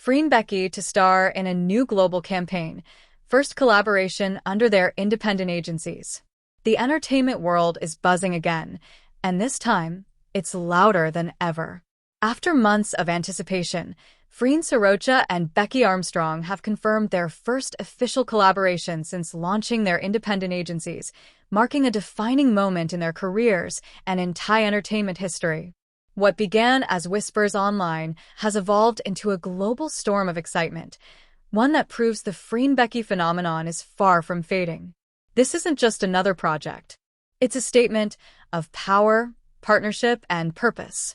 FreenBecky to star in a new global campaign, first collaboration under their independent agencies. The entertainment world is buzzing again, and this time, it's louder than ever. After months of anticipation, Freen Sorocha and Becky Armstrong have confirmed their first official collaboration since launching their independent agencies, marking a defining moment in their careers and in Thai entertainment history. What began as whispers online has evolved into a global storm of excitement, one that proves the FreenBecky phenomenon is far from fading. This isn't just another project. It's a statement of power, partnership, and purpose.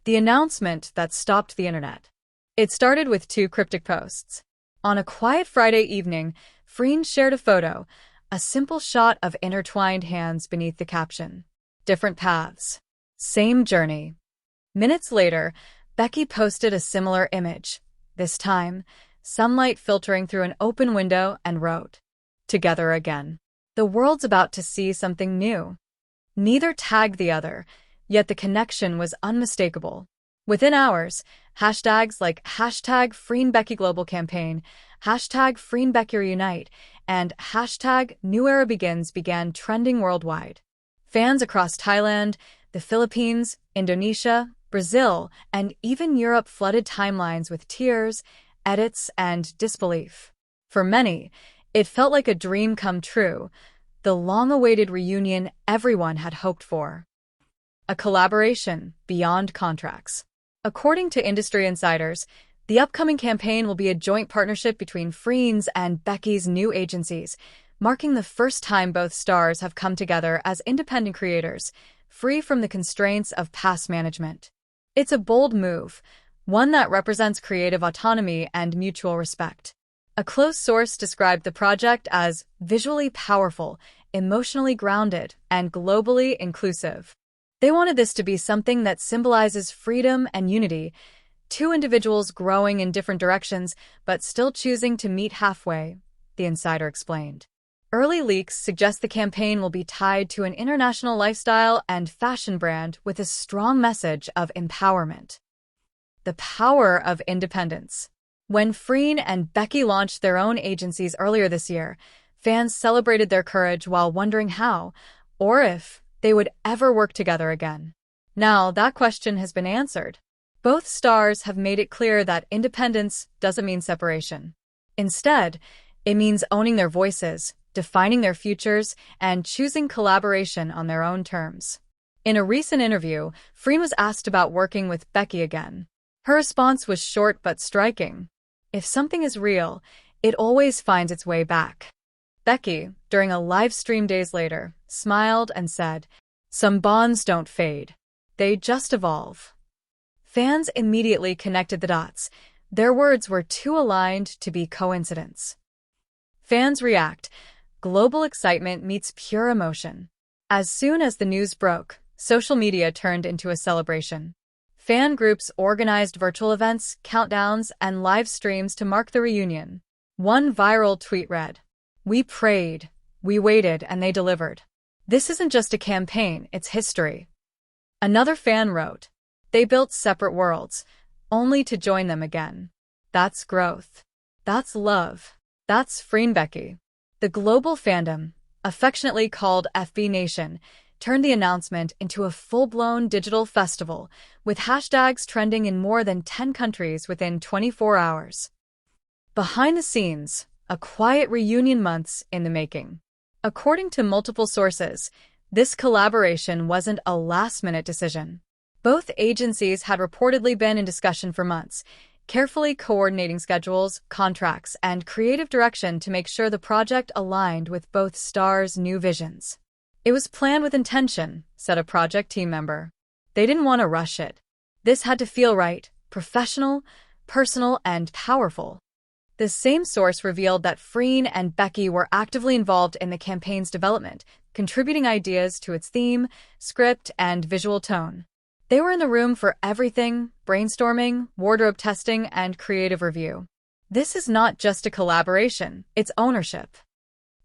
The announcement that stopped the internet. It started with 2 cryptic posts. On a quiet Friday evening, Freen shared a photo, a simple shot of intertwined hands beneath the caption, "Different paths, same journey." Minutes later, Becky posted a similar image, this time, sunlight filtering through an open window, and wrote, "Together again." The world's about to see something new. Neither tagged the other, yet the connection was unmistakable. Within hours, hashtags like #FreenBeckyGlobalCampaign, #FreenBeckyReunite, and #NewEraBegins began trending worldwide. Fans across Thailand, the Philippines, Indonesia, Brazil, and even Europe flooded timelines with tears, edits, and disbelief. For many, it felt like a dream come true, the long-awaited reunion everyone had hoped for. A collaboration beyond contracts. According to industry insiders, the upcoming campaign will be a joint partnership between Freen's and Becky's new agencies, marking the first time both stars have come together as independent creators, free from the constraints of past management. It's a bold move, one that represents creative autonomy and mutual respect. A close source described the project as visually powerful, emotionally grounded, and globally inclusive. They wanted this to be something that symbolizes freedom and unity, 2 individuals growing in different directions but still choosing to meet halfway, the insider explained. Early leaks suggest the campaign will be tied to an international lifestyle and fashion brand with a strong message of empowerment. The power of independence. When Freen and Becky launched their own agencies earlier this year, fans celebrated their courage while wondering how, or if, they would ever work together again. Now, that question has been answered. Both stars have made it clear that independence doesn't mean separation. Instead, it means owning their voices, defining their futures, and choosing collaboration on their own terms. In a recent interview, Freen was asked about working with Becky again. Her response was short but striking. "If something is real, it always finds its way back." Becky, during a live stream days later, smiled and said, "Some bonds don't fade. They just evolve." Fans immediately connected the dots. Their words were too aligned to be coincidence. Fans react. Global excitement meets pure emotion. As soon as the news broke, social media turned into a celebration. Fan groups organized virtual events, countdowns, and live streams to mark the reunion. One viral tweet read, "We prayed, we waited, and they delivered. This isn't just a campaign, it's history." Another fan wrote, "They built separate worlds, only to join them again. That's growth. That's love. That's FreenBecky." The global fandom, affectionately called FB Nation, turned the announcement into a full-blown digital festival, with hashtags trending in more than 10 countries within 24 hours. Behind the scenes, a quiet reunion months in the making. According to multiple sources, this collaboration wasn't a last-minute decision. Both agencies had reportedly been in discussion for months, carefully coordinating schedules, contracts, and creative direction to make sure the project aligned with both stars' new visions. "It was planned with intention," said a project team member. "They didn't want to rush it. This had to feel right, professional, personal, and powerful." The same source revealed that Freen and Becky were actively involved in the campaign's development, contributing ideas to its theme, script, and visual tone. They were in the room for everything: brainstorming, wardrobe testing, and creative review. This is not just a collaboration, it's ownership.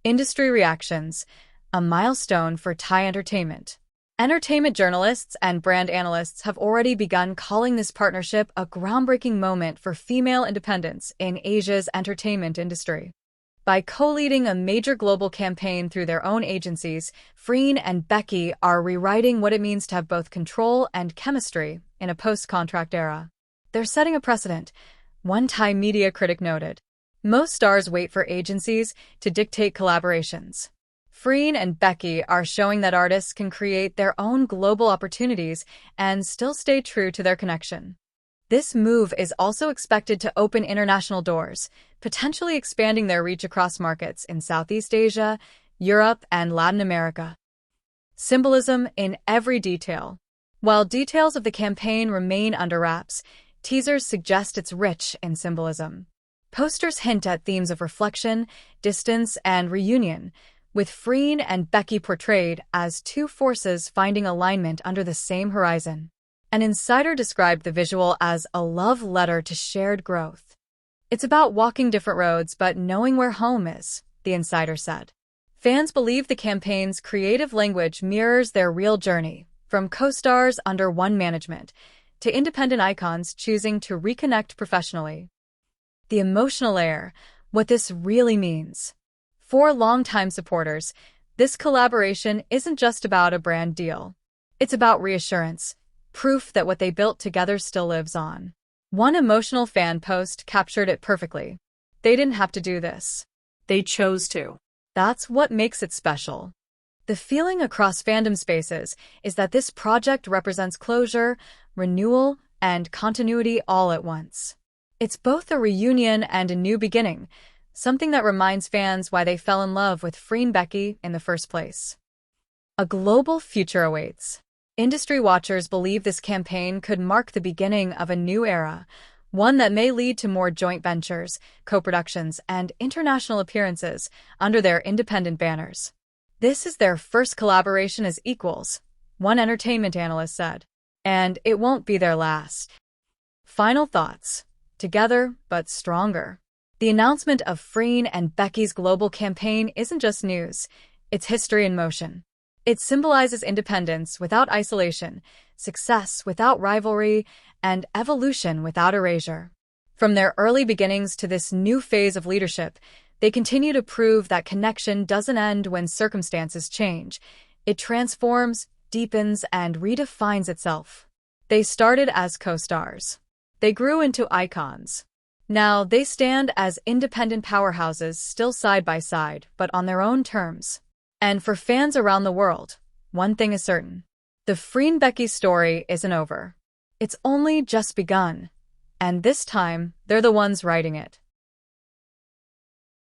Industry reactions. A milestone for Thai entertainment. Entertainment journalists and brand analysts have already begun calling this partnership a groundbreaking moment for female independence in Asia's entertainment industry. By co-leading a major global campaign through their own agencies, Freen and Becky are rewriting what it means to have both control and chemistry in a post-contract era. They're setting a precedent, one Thai media critic noted. Most stars wait for agencies to dictate collaborations. Freen and Becky are showing that artists can create their own global opportunities and still stay true to their connection. This move is also expected to open international doors, potentially expanding their reach across markets in Southeast Asia, Europe, and Latin America. Symbolism in every detail. While details of the campaign remain under wraps, teasers suggest it's rich in symbolism. Posters hint at themes of reflection, distance, and reunion, with Freen and Becky portrayed as two forces finding alignment under the same horizon. An insider described the visual as a love letter to shared growth. It's about walking different roads but knowing where home is, the insider said. Fans believe the campaign's creative language mirrors their real journey, from co-stars under one management to independent icons choosing to reconnect professionally. The emotional layer, what this really means. For longtime supporters, this collaboration isn't just about a brand deal. It's about reassurance, proof that what they built together still lives on. One emotional fan post captured it perfectly. They didn't have to do this. They chose to. That's what makes it special. The feeling across fandom spaces is that this project represents closure, renewal, and continuity all at once. It's both a reunion and a new beginning, something that reminds fans why they fell in love with FreenBecky in the first place. A global future awaits. Industry watchers believe this campaign could mark the beginning of a new era, one that may lead to more joint ventures, co-productions, and international appearances under their independent banners. This is their first collaboration as equals, one entertainment analyst said, and it won't be their last. Final thoughts. Together, but stronger. The announcement of Freen and Becky's global campaign isn't just news, it's history in motion. It symbolizes independence without isolation, success without rivalry, and evolution without erasure. From their early beginnings to this new phase of leadership, they continue to prove that connection doesn't end when circumstances change. It transforms, deepens, and redefines itself. They started as co-stars. They grew into icons. Now they stand as independent powerhouses, still side by side, but on their own terms. And for fans around the world, one thing is certain. The FreenBecky story isn't over. It's only just begun. And this time, they're the ones writing it.